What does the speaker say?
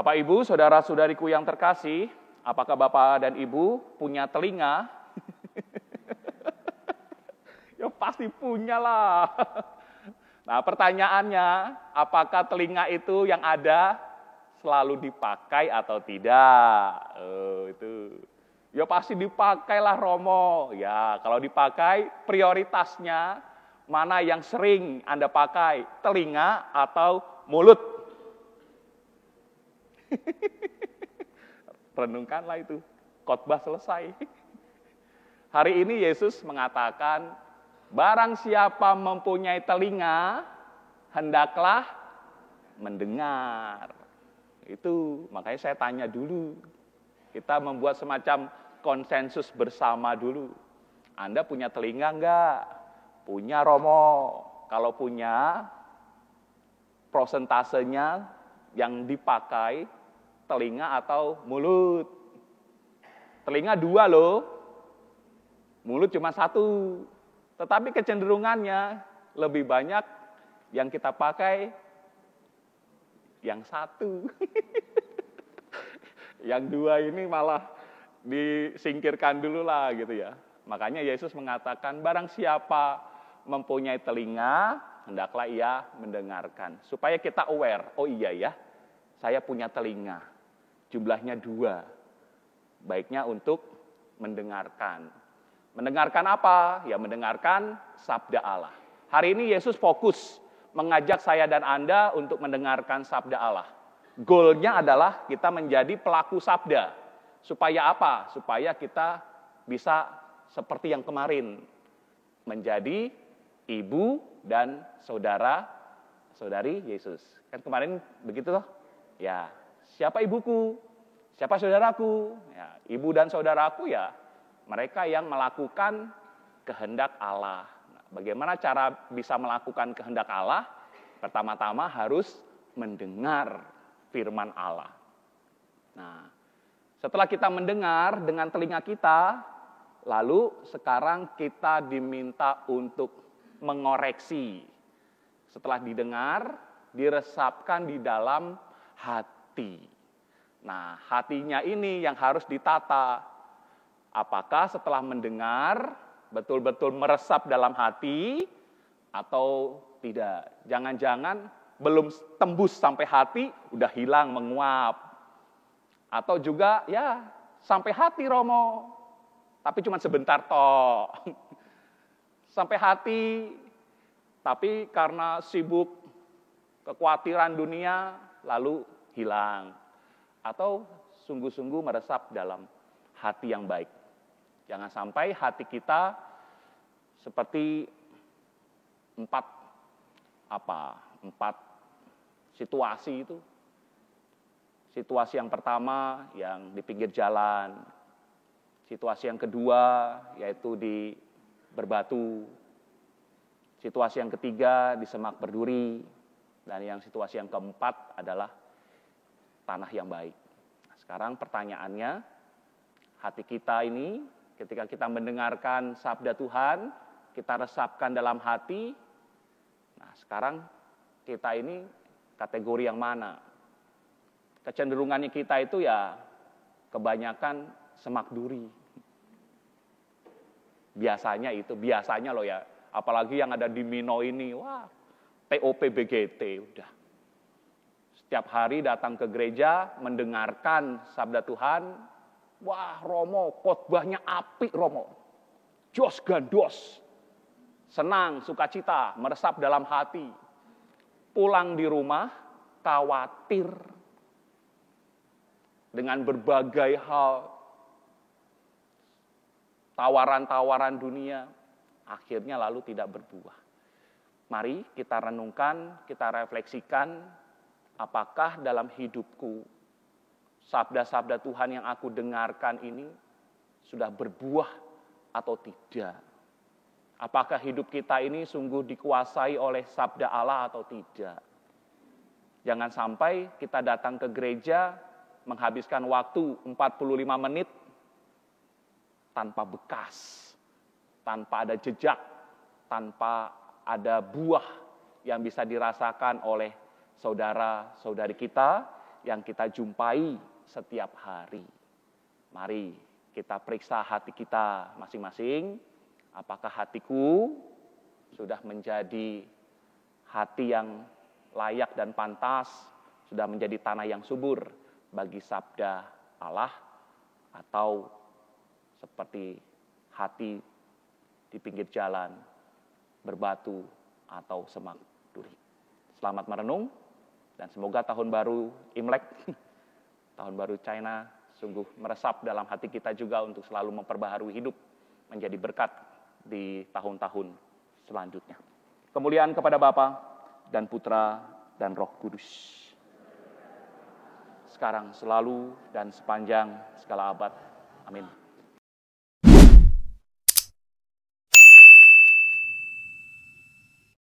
Bapak, Ibu, saudara-saudariku yang terkasih, apakah Bapak dan Ibu punya telinga? Ya pasti punya lah. Nah, pertanyaannya, apakah telinga itu yang ada selalu dipakai atau tidak? Itu. Ya pasti dipakailah Romo. Ya, kalau dipakai prioritasnya mana yang sering Anda pakai? Telinga atau mulut? Renungkanlah itu. Khotbah selesai. Hari ini Yesus mengatakan, barang siapa mempunyai telinga, hendaklah mendengar. Itu, makanya saya tanya dulu. Kita membuat semacam konsensus bersama dulu. Anda punya telinga enggak? Punya, Romo. Kalau punya, prosentasenya yang dipakai telinga atau mulut. Telinga 2 loh, mulut cuma 1. Tetapi kecenderungannya lebih banyak yang kita pakai yang 1. Yang 2 ini malah disingkirkan dulu lah gitu ya. Makanya Yesus mengatakan barang siapa mempunyai telinga, hendaklah ia mendengarkan. Supaya kita aware, oh iya ya, saya punya telinga, jumlahnya 2. Baiknya untuk mendengarkan. Mendengarkan apa? Ya mendengarkan sabda Allah. Hari ini Yesus fokus mengajak saya dan Anda untuk mendengarkan sabda Allah. Goalnya adalah kita menjadi pelaku sabda. Supaya apa? Supaya kita bisa seperti yang kemarin. Menjadi ibu dan saudari Yesus. Kan kemarin begitu loh. Ya, siapa ibuku? Siapa saudaraku? Ya, ibu dan saudaraku ya mereka yang melakukan kehendak Allah. Nah, bagaimana cara bisa melakukan kehendak Allah? Pertama-tama harus mendengar firman Allah. Nah, setelah kita mendengar dengan telinga kita, lalu sekarang kita diminta untuk mengoreksi. Setelah didengar, diresapkan di dalam hati. Nah, hatinya ini yang harus ditata. Apakah setelah mendengar betul-betul meresap dalam hati atau tidak? Jangan-jangan belum tembus sampai hati udah hilang menguap. Atau juga ya sampai hati Romo, tapi cuma sebentar toh. Sampai hati, tapi karena sibuk kekhawatiran dunia lalu hilang. Atau sungguh-sungguh meresap dalam hati yang baik. Jangan sampai hati kita seperti 4 situasi itu. Situasi yang pertama yang di pinggir jalan. Situasi yang kedua yaitu di berbatu. Situasi yang ketiga di semak berduri. Dan yang situasi yang keempat adalah tanah yang baik. Nah, sekarang pertanyaannya, hati kita ini ketika kita mendengarkan sabda Tuhan, kita resapkan dalam hati. Nah, sekarang kita ini kategori yang mana? Kecenderungannya kita itu ya kebanyakan semak duri. Biasanya loh ya, apalagi yang ada di Mino ini, wah, TOP BGT udah. Setiap hari datang ke gereja, mendengarkan sabda Tuhan, wah Romo, khotbahnya apik Romo. Jos gandos, senang, sukacita, meresap dalam hati. Pulang di rumah, khawatir. Dengan berbagai hal, tawaran-tawaran dunia, akhirnya lalu tidak berbuah. Mari kita renungkan, kita refleksikan, apakah dalam hidupku sabda-sabda Tuhan yang aku dengarkan ini sudah berbuah atau tidak? Apakah hidup kita ini sungguh dikuasai oleh sabda Allah atau tidak? Jangan sampai kita datang ke gereja menghabiskan waktu 45 menit tanpa bekas, tanpa ada jejak, tanpa ada buah yang bisa dirasakan oleh saudara-saudari kita yang kita jumpai setiap hari. Mari kita periksa hati kita masing-masing. Apakah hatiku sudah menjadi hati yang layak dan pantas, sudah menjadi tanah yang subur bagi sabda Allah, atau seperti hati di pinggir jalan, berbatu atau semak duri. Selamat merenung, dan semoga tahun baru Imlek, tahun baru China, sungguh meresap dalam hati kita juga untuk selalu memperbaharui hidup, menjadi berkat di tahun-tahun selanjutnya. Kemuliaan kepada Bapa dan Putra dan Roh Kudus, sekarang, selalu, dan sepanjang segala abad. Amin.